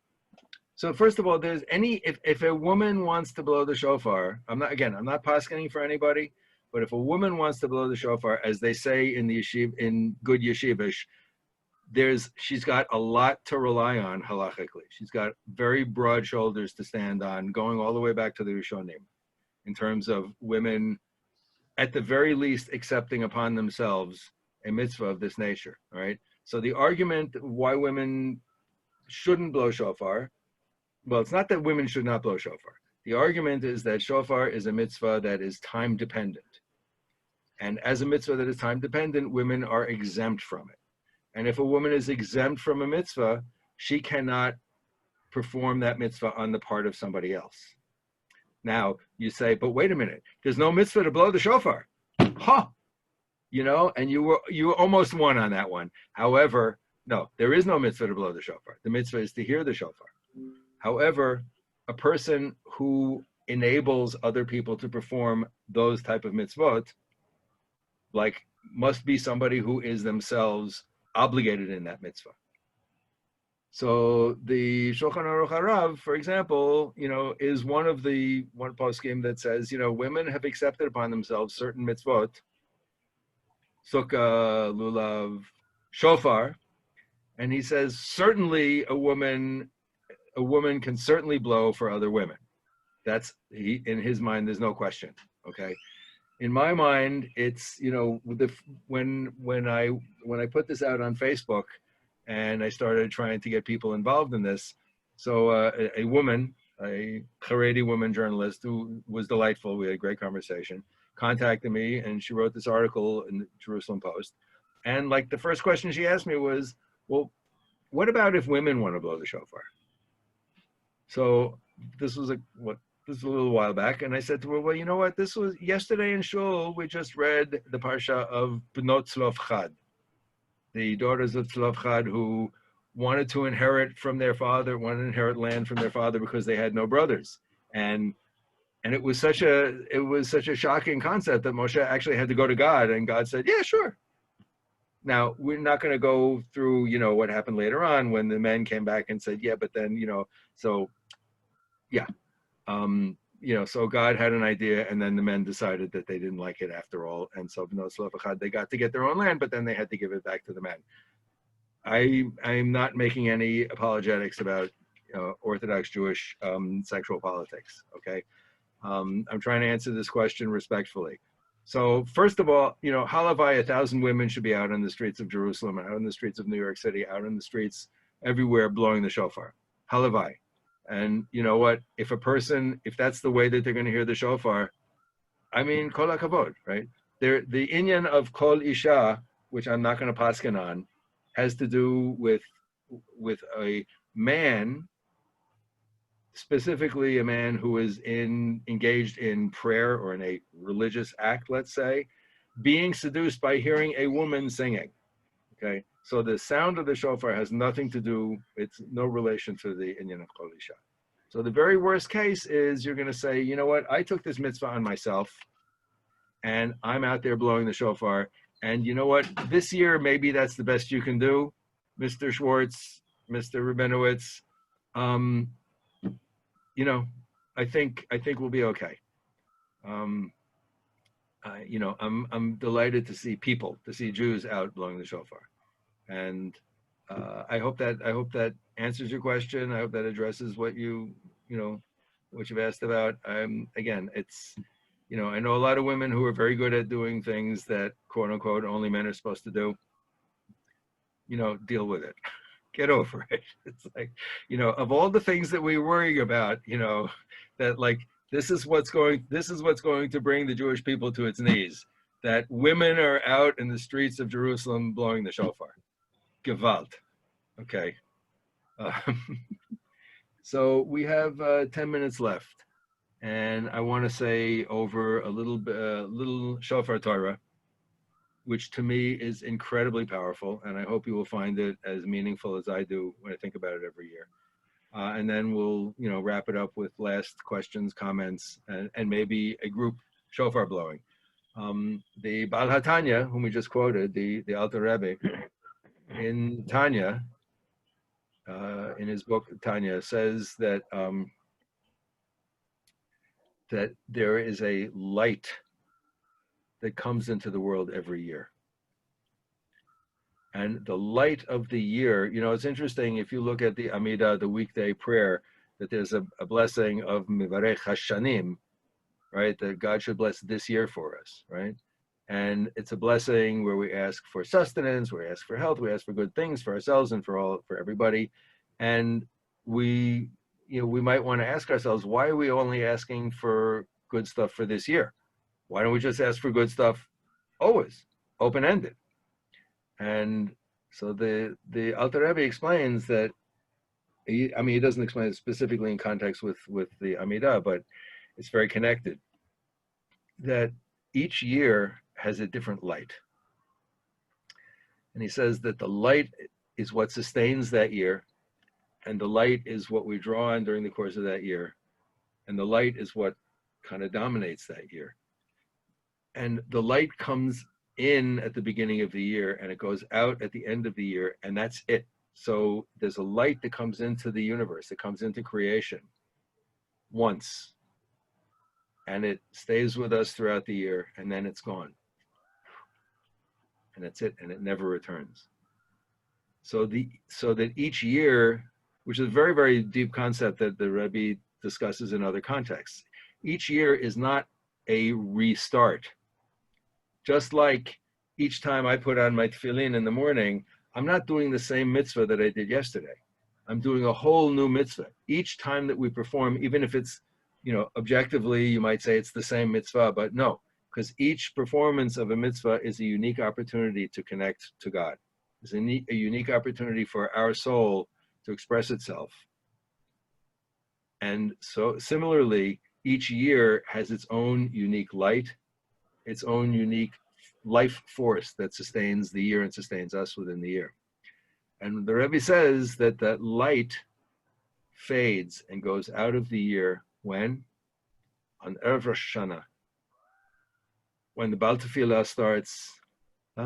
so first of all, if a woman wants to blow the shofar, I'm not paskening for anybody, but if a woman wants to blow the shofar, as they say in the yeshiva, in good yeshivish, she's got a lot to rely on halachically. She's got very broad shoulders to stand on, going all the way back to the Rishonim, in terms of women, at the very least, accepting upon themselves a mitzvah of this nature. All right. So the argument why women shouldn't blow shofar, well, it's not that women should not blow shofar. The argument is that shofar is a mitzvah that is time dependent, and as a mitzvah that is time dependent, women are exempt from it. And if a woman is exempt from a mitzvah, she cannot perform that mitzvah on the part of somebody else. Now, you say, but wait a minute, there's no mitzvah to blow the shofar. Huh! And you almost won on that one. However, no, there is no mitzvah to blow the shofar. The mitzvah is to hear the shofar. However, a person who enables other people to perform those type of mitzvot, must be somebody who is themselves obligated in that mitzvah. So the Shulchan Aruch Harav, for example, is one poskim that says, women have accepted upon themselves certain mitzvot, sukkah, lulav, shofar, and he says certainly a woman can certainly blow for other women. In his mind, there's no question. Okay. In my mind, it's, when I put this out on Facebook and I started trying to get people involved in this, so a woman, a Haredi woman journalist who was delightful, we had a great conversation. contacted me, and she wrote this article in the Jerusalem Post. And like the first question she asked me was, well, what about if women want to blow the shofar? So this was this is a little while back, and I said to her, well, you know what? This was yesterday in shul. We just read the parsha of Bnot Tzlofchad, the daughters of Tzlofchad who wanted to inherit from their father, wanted to inherit land from their father because they had no brothers. And it was such a shocking concept that Moshe actually had to go to God, and God said, yeah, sure. Now, we're not going to go through, what happened later on when the men came back and said, yeah, but then, so yeah. So God had an idea, and then the men decided that they didn't like it after all. And so they got to get their own land, but then they had to give it back to the men. I'm not making any apologetics about Orthodox Jewish sexual politics, okay? I'm trying to answer this question respectfully. So first of all, halavai, 1,000 women should be out on the streets of Jerusalem, out on the streets of New York City, out on the streets everywhere blowing the shofar. Halavai. And you know what? If that's the way that they're going to hear the shofar, I mean, kol hakavod, right? The inyan of kol isha, which I'm not going to paskin on, has to do with a man, specifically a man who is engaged in prayer or in a religious act, let's say, being seduced by hearing a woman singing. Okay, so the sound of the shofar has nothing to do, it's no relation to the inyan of kol isha. So the very worst case is you're going to say, you know what, I took this mitzvah on myself, and I'm out there blowing the shofar, and you know what, this year maybe that's the best you can do, Mr. Schwartz, Mr. Rabinowitz. I think we'll be okay. I'm delighted to see Jews out blowing the shofar, and I hope that answers your question. I hope that addresses what you've asked about. Again, it's, I know a lot of women who are very good at doing things that quote unquote only men are supposed to do. Deal with it. Get over it. It's like, of all the things that we worry about, that like, this is what's going to bring the Jewish people to its knees, that women are out in the streets of Jerusalem blowing the shofar. Gewalt. Okay. So we have 10 minutes left, and I want to say over a little shofar Torah, which to me is incredibly powerful, and I hope you will find it as meaningful as I do when I think about it every year. And then we'll, wrap it up with last questions, comments, and maybe a group shofar blowing. The Baal HaTanya, whom we just quoted, the Alter Rebbe, in Tanya, in his book Tanya, says that that there is a light that comes into the world every year. And the light of the year, it's interesting, if you look at the Amidah, the weekday prayer, that there's a blessing of Mivarech Hashanim, right? That God should bless this year for us, right? And it's a blessing where we ask for sustenance, we ask for health, we ask for good things for ourselves and for everybody. And we might want to ask ourselves, why are we only asking for good stuff for this year? Why don't we just ask for good stuff always, open-ended? And so the Alter Rebbe explains that, he doesn't explain it specifically in context with the Amidah, but it's very connected, that each year has a different light. And he says that the light is what sustains that year, and the light is what we draw on during the course of that year, and the light is what kind of dominates that year. And the light comes in at the beginning of the year, and it goes out at the end of the year, and that's it. So there's a light that comes into the universe, it comes into creation once, and it stays with us throughout the year, and then it's gone. And that's it, and it never returns. So that each year, which is a very, very deep concept that the Rebbe discusses in other contexts, each year is not a restart. Just like each time I put on my tefillin in the morning, I'm not doing the same mitzvah that I did yesterday. I'm doing a whole new mitzvah. Each time that we perform, even if it's, objectively, you might say it's the same mitzvah, but no, because each performance of a mitzvah is a unique opportunity to connect to God. It's a unique opportunity for our soul to express itself. And so similarly, each year has its own unique light, its own unique life force that sustains the year and sustains us within the year. And the Rebbe says that that light fades and goes out of the year when? On Erev Rosh Hashanah. When the Baal Tefillah starts, and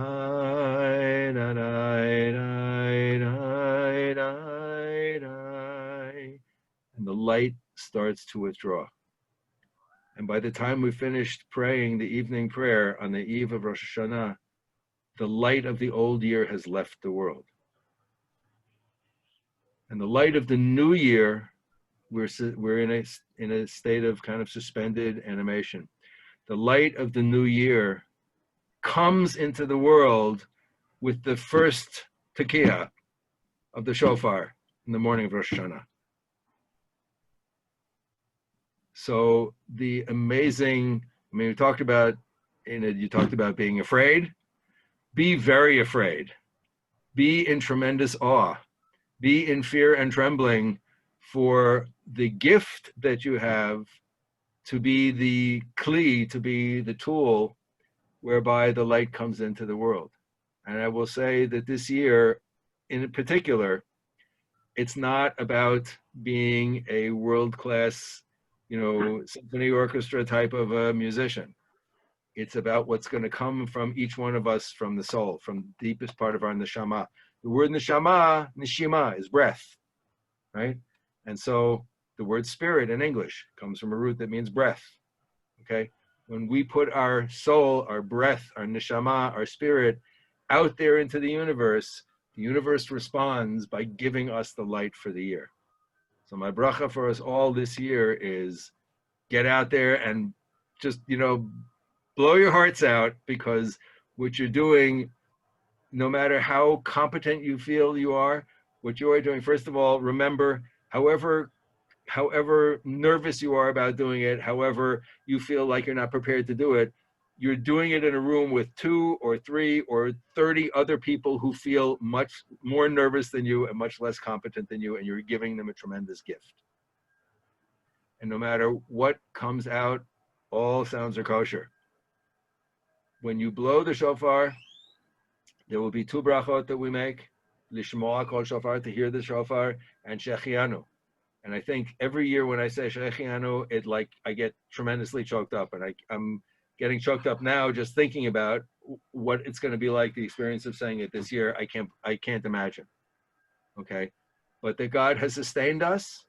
the light starts to withdraw. And by the time we finished praying the evening prayer on the eve of Rosh Hashanah, the light of the old year has left the world. And the light of the new year, we're in a state of kind of suspended animation. The light of the new year comes into the world with the first tekiah of the shofar in the morning of Rosh Hashanah. So the amazing, I mean, you talked about being afraid. Be very afraid. Be in tremendous awe. Be in fear and trembling for the gift that you have to be the kli, to be the tool whereby the light comes into the world. And I will say that this year, in particular, it's not about being a world-class, symphony orchestra type of a musician. It's about what's going to come from each one of us, from the soul, from the deepest part of our neshama. The word neshama, neshima, is breath, right? And so the word spirit in English comes from a root that means breath, okay? When we put our soul, our breath, our neshama, our spirit out there into the universe responds by giving us the light for the year. So my bracha for us all this year is get out there and just, blow your hearts out, because what you're doing, no matter how competent you feel you are, what you are doing, first of all, remember, however nervous you are about doing it, however you feel like you're not prepared to do it, you're doing it in a room with 2 or 3 or 30 other people who feel much more nervous than you and much less competent than you, and you're giving them a tremendous gift. And no matter what comes out, all sounds are kosher. When you blow the shofar, there will be 2 brachot that we make, lishmoa kol shofar, to hear the shofar, and shechianu. And I think every year when I say shechianu, I get tremendously choked up, and I'm getting choked up now just thinking about what it's going to be like, the experience of saying it this year. I can't imagine. Okay, but that God has sustained us,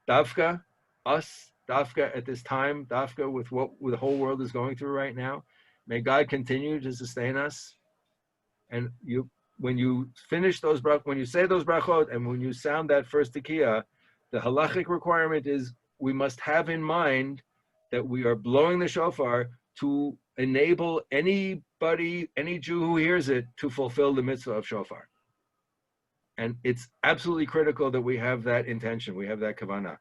dafka at this time, dafka with what the whole world is going through right now. May God continue to sustain us. And when you finish those brachot, when you say those brachot, and when you sound that first tekiah, the halachic requirement is we must have in mind that we are blowing the shofar to enable anybody, any Jew who hears it, to fulfill the mitzvah of shofar. And it's absolutely critical that we have that intention, we have that kavanah.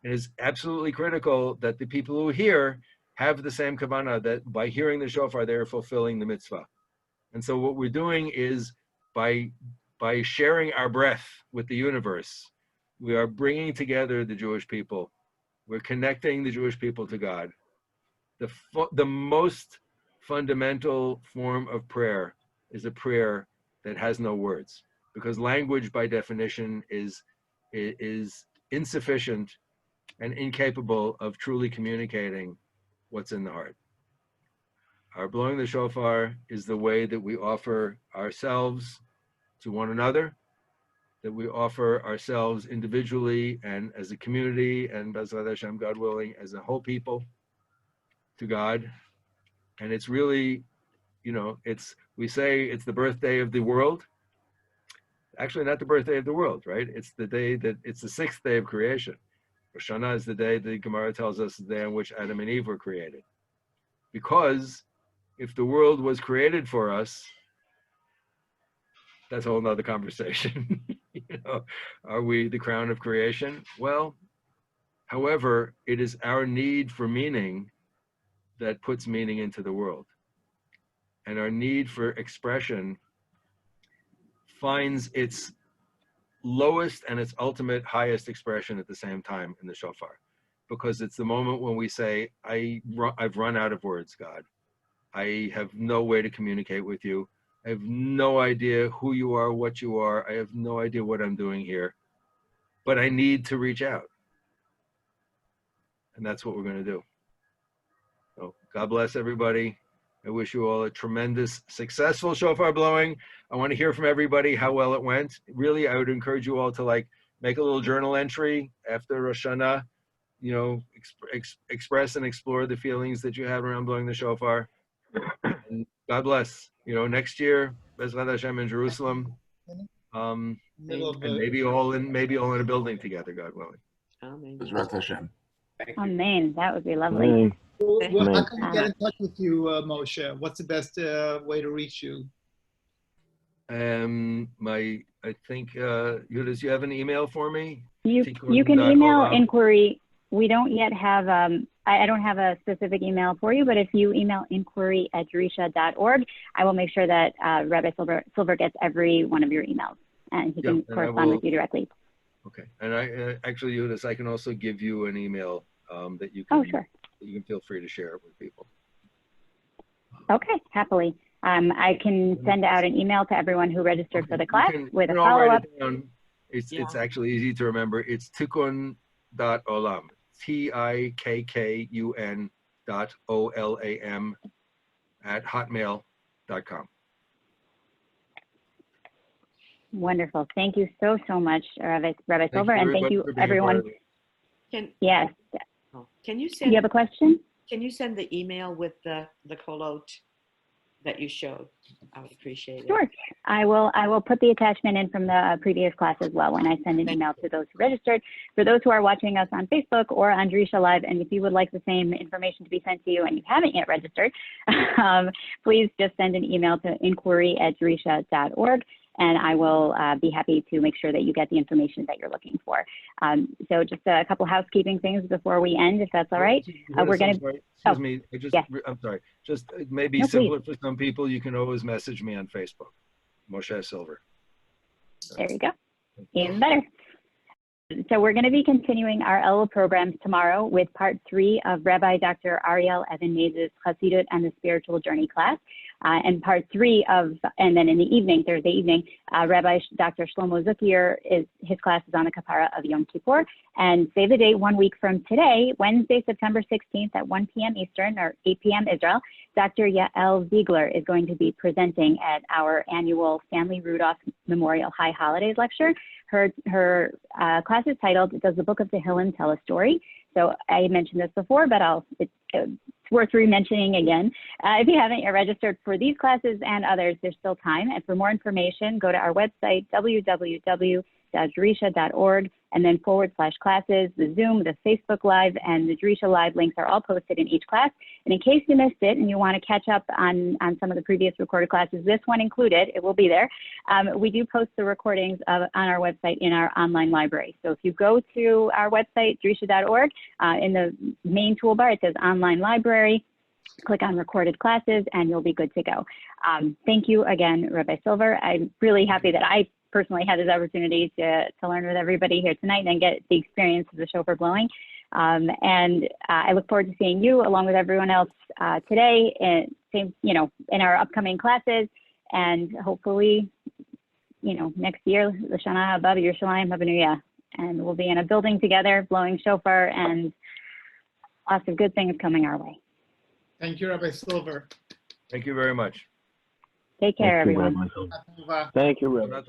It is absolutely critical that the people who hear have the same kavanah, that by hearing the shofar, they're fulfilling the mitzvah. And so what we're doing is, by sharing our breath with the universe, we are bringing together the Jewish people. We're connecting the Jewish people to God. The most fundamental form of prayer is a prayer that has no words, because language by definition is insufficient and incapable of truly communicating what's in the heart. Our blowing the shofar is the way that we offer ourselves to one another, that we offer ourselves individually and as a community, and B'ezras Hashem, God willing, as a whole people, to God. And it's really, we say it's the birthday of the world. Actually, not the birthday of the world, right? It's the 6th day of creation. Rosh Hashanah is the day the Gemara tells us, the day on which Adam and Eve were created. Because if the world was created for us, that's a whole nother conversation. Are we the crown of creation? Well, however, it is our need for meaning that puts meaning into the world. And our need for expression finds its lowest and its ultimate highest expression at the same time in the shofar. Because it's the moment when we say, I've run out of words, God. I have no way to communicate with you. I have no idea who you are, what you are. I have no idea what I'm doing here. But I need to reach out. And that's what we're going to do. So God bless everybody. I wish you all a tremendous, successful shofar blowing. I want to hear from everybody how well it went. Really, I would encourage you all to like make a little journal entry after Rosh Hashanah, you know, express and explore the feelings that you have around blowing the shofar. And God bless. You know, next year, Bezrat Hashem in Jerusalem, and maybe all in a building together, God willing. Amen. Bezrat Hashem. Amen. That would be lovely. Amen. Well, how can we get in touch with you, Moshe? What's the best way to reach you? I think, Yudas, you have an email for me? You can email inquiry. We don't yet have, I don't have a specific email for you, but if you email inquiry@drisha.org, I will make sure that Rabbi Silver gets every one of your emails, and he can correspond with you directly. Okay. And I actually, Yudas, I can also give you an email that you can, sure. You can feel free to share it with people. Okay, happily. I can send out an email to everyone who registered for the class with a I'll write follow-up. it down. It's actually easy to remember. It's tikkun.olam, TIKKUN.OLAM @hotmail.com. Wonderful. Thank you so much, Rabbi Silver, and thank you, everyone. Yes. Can you send? You have a question? Can you send the email with the kolot that you showed? I would appreciate it. Sure. I will put the attachment in from the previous class as well when I send an email to those who registered. For those who are watching us on Facebook or on Drisha Live, and if you would like the same information to be sent to you and you haven't yet registered, please just send an email to inquiry@drisha.org. And I will be happy to make sure that you get the information that you're looking for. So just a couple housekeeping things before we end, if that's all right. We're going to. Excuse me. I'm sorry. Just it may be simpler for some people. You can always message me on Facebook, Moshe Silver. There you go. Even better. So we're going to be continuing our Elul programs tomorrow with part 3 of Rabbi Dr. Ariel Evan Mays' Chassidut and the Spiritual Journey class. And part 3 and then in the evening, Thursday evening, Rabbi Dr. Shlomo Zuckier, his class is on the Kapara of Yom Kippur. And save the date 1 week from today, Wednesday, September 16th at 1 p.m. Eastern or 8 p.m. Israel, Dr. Yael Ziegler is going to be presenting at our annual Stanley Rudolph Memorial High Holidays lecture. Her class is titled, Does the Book of Tehillim Tell a Story? So I mentioned this before, but it's worth re-mentioning again. If you haven't yet registered for these classes and others, there's still time. And for more information, go to our website, www.drisha.org, and then /classes. The Zoom, the Facebook Live, and the Drisha Live links are all posted in each class. And in case you missed it and you want to catch up on some of the previous recorded classes, this one included, it will be there. We do post the recordings on our website in our online library. So if you go to our website, drisha.org, in the main toolbar, it says Online Library. Click on Recorded Classes, and you'll be good to go. Thank you again, Rabbi Silver. I'm really happy that I personally had this opportunity to learn with everybody here tonight and get the experience of the shofar blowing. And I look forward to seeing you along with everyone else today in our upcoming classes, and hopefully, next year, L'Shana Haba Yerushalayim Habanuya, and we'll be in a building together blowing shofar, and lots of good things coming our way. Thank you, Rabbi Silver. Thank you very much. Take care, everyone. Thank you, Rabbi.